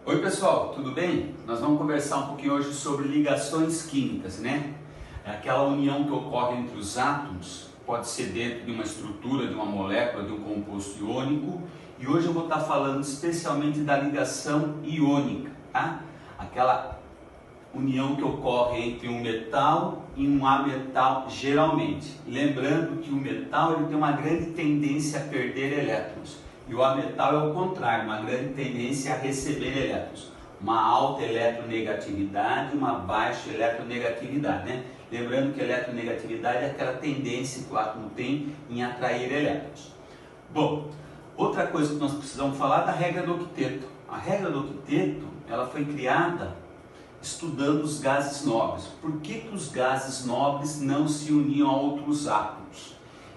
Oi pessoal, tudo bem? Nós vamos conversar um pouquinho hoje sobre ligações químicas, né? É aquela união que ocorre entre os átomos, pode ser dentro de uma estrutura, de uma molécula, de um composto iônico. E hoje eu vou estar falando especialmente da ligação iônica, tá? Aquela união que ocorre entre um metal e um ametal geralmente. Lembrando que o metal ele tem uma grande tendência a perder elétrons. E o ametal é o contrário, uma grande tendência a receber elétrons. Uma alta eletronegatividade e uma baixa eletronegatividade, né? Lembrando que a eletronegatividade é aquela tendência que o átomo tem em atrair elétrons. Bom, outra coisa que nós precisamos falar é da regra do octeto. A regra do octeto, ela foi criada estudando os gases nobres. Por que os gases nobres não se uniam a outros átomos?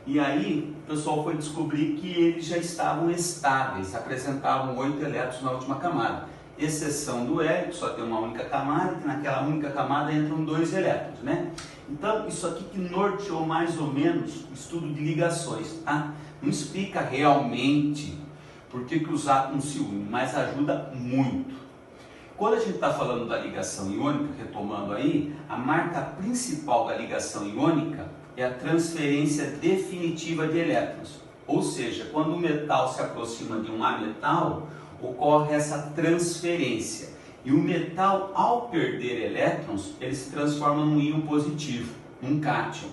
E aí o pessoal foi descobrir que eles já estavam estáveis, apresentavam 8 elétrons na última camada. Exceção do hélio, que só tem uma única camada, que naquela única camada entram 2 elétrons, né? Então isso aqui que norteou mais ou menos o estudo de ligações, tá? Não explica realmente por que os átomos se unem, mas ajuda muito. Quando a gente está falando da ligação iônica, retomando aí, a marca principal da ligação iônica é a transferência definitiva de elétrons. Ou seja, quando o metal se aproxima de um ametal, ocorre essa transferência. E o metal, ao perder elétrons, ele se transforma num íon positivo, num cátion.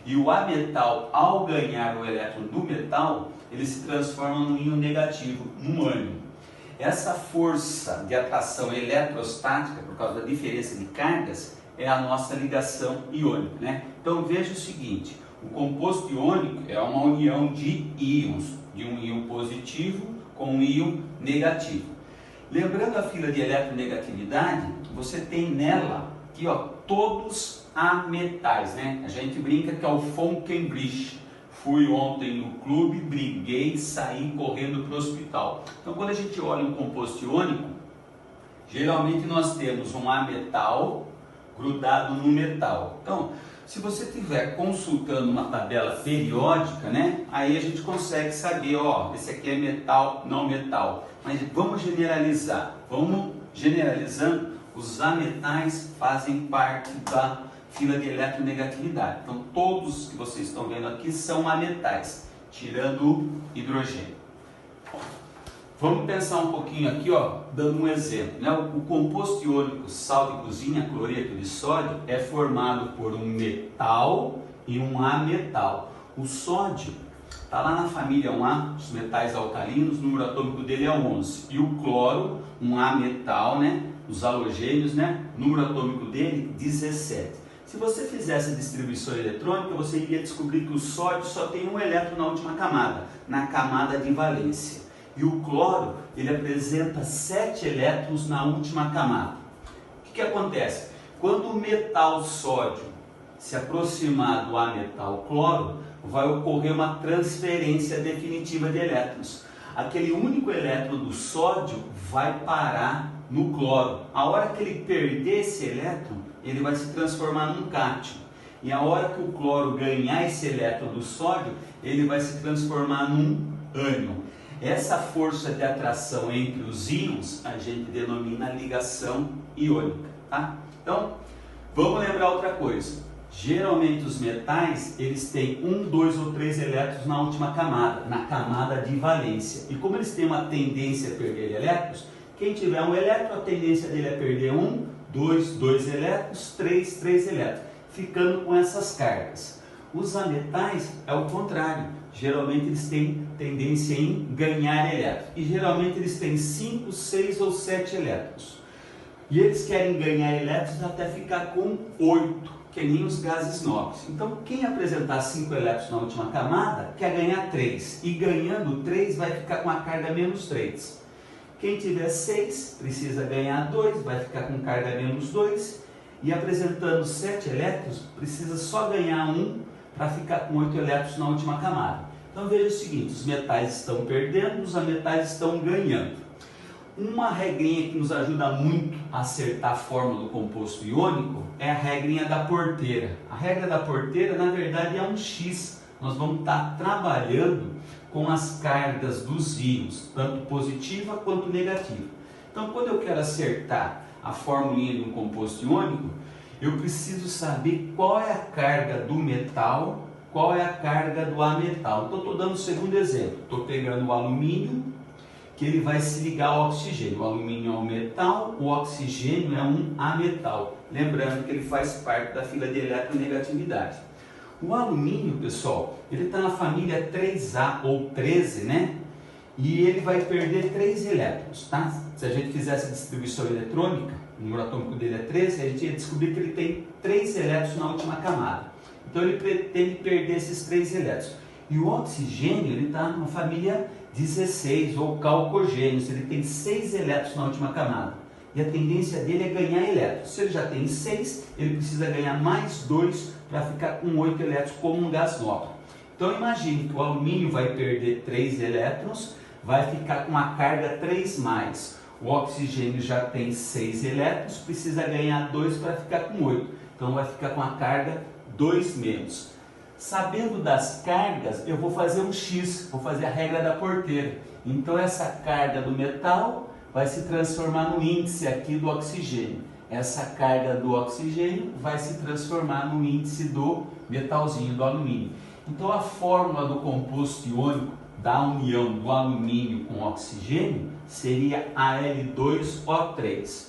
E o ametal, ao ganhar o elétron do metal, ele se transforma num íon negativo, num ânion. Essa força de atração eletrostática, por causa da diferença de cargas, é a nossa ligação iônica, né? Então veja o seguinte, o composto iônico é uma união de íons, de um íon positivo com um íon negativo. Lembrando a fila de eletronegatividade, você tem nela aqui, ó, todos ametais, né? A gente brinca que é o Fonkenbridge. Fui ontem no clube, briguei, saí correndo para o hospital. Então quando a gente olha um composto iônico, geralmente nós temos um ametal grudado no metal. Então, se você estiver consultando uma tabela periódica, né, aí a gente consegue saber, ó, esse aqui é metal, não metal. Mas vamos generalizar. Vamos generalizando, os ametais fazem parte da fila de eletronegatividade. Então, todos que vocês estão vendo aqui são ametais, tirando o hidrogênio. Vamos pensar um pouquinho aqui, ó, dando um exemplo, né? O composto iônico sal de cozinha, cloreto de sódio, é formado por um metal e um ametal. O sódio está lá na família 1A, os metais alcalinos, o número atômico dele é 11. E o cloro, um ametal, né? Os halogênios, né? O número atômico dele, 17. Se você fizesse a distribuição eletrônica, você iria descobrir que o sódio só tem um elétron na última camada, na camada de valência. E o cloro, ele apresenta 7 elétrons na última camada. O que acontece? Quando o metal sódio se aproximar do ametal cloro, vai ocorrer uma transferência definitiva de elétrons. Aquele único elétron do sódio vai parar no cloro. A hora que ele perder esse elétron, ele vai se transformar num cátion. E a hora que o cloro ganhar esse elétron do sódio, ele vai se transformar num ânion. Essa força de atração entre os íons a gente denomina ligação iônica, tá? Então, vamos lembrar outra coisa. Geralmente os metais, eles têm 1, 2 ou 3 elétrons na última camada, na camada de valência. E como eles têm uma tendência a perder elétrons, quem tiver um elétron, a tendência dele é perder 1, 2 elétrons, 3 elétrons, ficando com essas cargas. Os ametais é o contrário. Geralmente eles têm tendência em ganhar elétrons. E geralmente eles têm 5, 6 ou 7 elétrons. E eles querem ganhar elétrons até ficar com 8, que nem os gases nobres. Então quem apresentar 5 elétrons na última camada quer ganhar 3. E ganhando 3 vai ficar com a carga menos 3. Quem tiver 6 precisa ganhar 2, vai ficar com carga menos 2. E apresentando 7 elétrons precisa só ganhar 1 para ficar com 8 elétrons na última camada. Então veja o seguinte, os metais estão perdendo, os ametais estão ganhando. Uma regrinha que nos ajuda muito a acertar a fórmula do composto iônico é a regrinha da porteira. A regra da porteira, na verdade, é um X. Nós vamos estar trabalhando com as cargas dos íons, tanto positiva quanto negativa. Então, quando eu quero acertar a formulinha de um composto iônico, eu preciso saber qual é a carga do metal, qual é a carga do ametal. Então, estou dando o segundo exemplo. Estou pegando o alumínio, que ele vai se ligar ao oxigênio. O alumínio é um metal, o oxigênio é um ametal. Lembrando que ele faz parte da fila de eletronegatividade. O alumínio, pessoal, ele está na família 3A ou 13, né? E ele vai perder 3 elétrons, tá? Se a gente fizesse a distribuição eletrônica, o número atômico dele é 13, a gente ia descobrir que ele tem 3 elétrons na última camada. Então ele pretende perder esses 3 elétrons. E o oxigênio, ele está na família 16 ou calcogênios, ele tem 6 elétrons na última camada. E a tendência dele é ganhar elétrons. Se ele já tem 6, ele precisa ganhar mais 2 para ficar com 8 elétrons como um gás nobre. Então imagine que o alumínio vai perder 3 elétrons, vai ficar com a carga 3+. O oxigênio já tem 6 elétrons, precisa ganhar 2 para ficar com 8. Então vai ficar com a carga 2-. Sabendo das cargas, eu vou fazer um X, vou fazer a regra da porteira. Então essa carga do metal vai se transformar no índice aqui do oxigênio. Essa carga do oxigênio vai se transformar no índice do metalzinho, do alumínio. Então a fórmula do composto iônico da união do alumínio com oxigênio seria Al2O3.